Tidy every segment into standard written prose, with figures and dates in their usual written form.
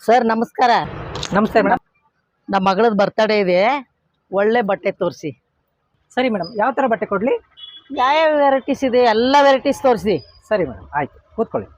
Sir ನಮಸ್ಕಾರ. ನಮಸ್ತೆ madam. ನಮ್ಮ ಮಗಳದ್ದು ಬರ್ತಡೇ ಇದೆ, ಒಳ್ಳೆ ಬಟ್ಟೆ ತೋರಿಸಿ. ಸರಿ ಮೇಡಮ್, ಯಾವ ಥರ ಬಟ್ಟೆ ಕೊಡಲಿ? ಯಾವ ವೆರೈಟೀಸ್ ಇದೆ ಎಲ್ಲ ವೆರೈಟೀಸ್ ತೋರಿಸಿ. ಸರಿ ಮೇಡಮ್, ಆಯಿತು, ಕೂತ್ಕೊಳ್ಳಿ.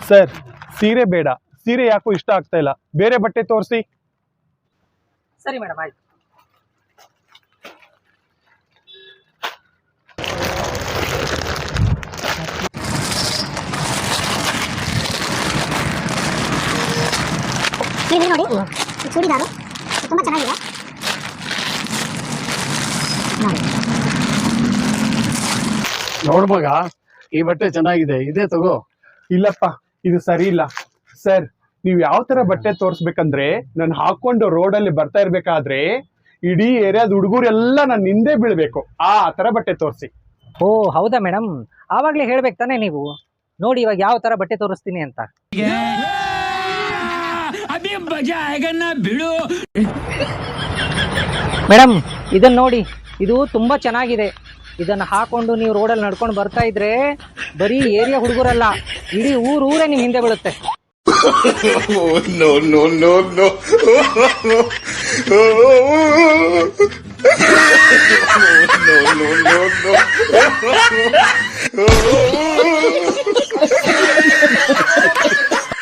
ಸರ್, ಸೀರೆ ಬೇಡ. ಸೀರೆ ಯಾಕೋ ಇಷ್ಟ ಆಗ್ತಾ ಇಲ್ಲ, ಬೇರೆ ಬಟ್ಟೆ ತೋರಿಸಿ. ಸರಿ ಮೇಡಮ್, ಆಯ್ತು. ನೋಡಿ, ಚೂಡಿದಾರು ತುಂಬಾ ಚೆನ್ನಾಗಿದೆ. ನೋಡ್ ಮಗ, ಈ ಬಟ್ಟೆ ಚೆನ್ನಾಗಿದೆ, ಇದೇ ತಗೋ. ಇಲ್ಲಪ್ಪ, ಇದು ಸರಿ ಇಲ್ಲ. ಸರ್, ನೀವು ಯಾವ ತರ ಬಟ್ಟೆ ತೋರಿಸ್ಬೇಕಂದ್ರೆ, ನಾನು ಹಾಕೊಂಡು ರೋಡಲ್ಲಿ ಬರ್ತಾ ಇರ್ಬೇಕಾದ್ರೆ ಇಡೀ ಏರಿಯಾದ ಹುಡುಗರೆಲ್ಲ ನನ್ನ ಹಿಂದೆ ಬೀಳ್ಬೇಕು, ಆ ತರ ಬಟ್ಟೆ ತೋರಿಸಿ. ಓ ಹೌದಾ ಮೇಡಮ್, ಆವಾಗಲೇ ಹೇಳ್ಬೇಕು ತಾನೇ ನೀವು. ನೋಡಿ ಇವಾಗ ಯಾವ ಥರ ಬಟ್ಟೆ ತೋರಿಸ್ತೀನಿ ಅಂತ. ಮೇಡಮ್, ಇದನ್ನ ನೋಡಿ, ಇದು ತುಂಬಾ ಚೆನ್ನಾಗಿದೆ. ಇದನ್ನ ಹಾಕೊಂಡು ನೀವು ರೋಡಲ್ಲಿ ನಡ್ಕೊಂಡು ಬರ್ತಾ ಇದ್ರೆ ಬರೀ ಏರಿಯಾ ಹುಡುಗರಲ್ಲ, ಇಡೀ ಊರೇ ನಿಮ್ ಹಿಂದೆ ಬೀಳುತ್ತೆ. No, no, no, no. No, no, no, no.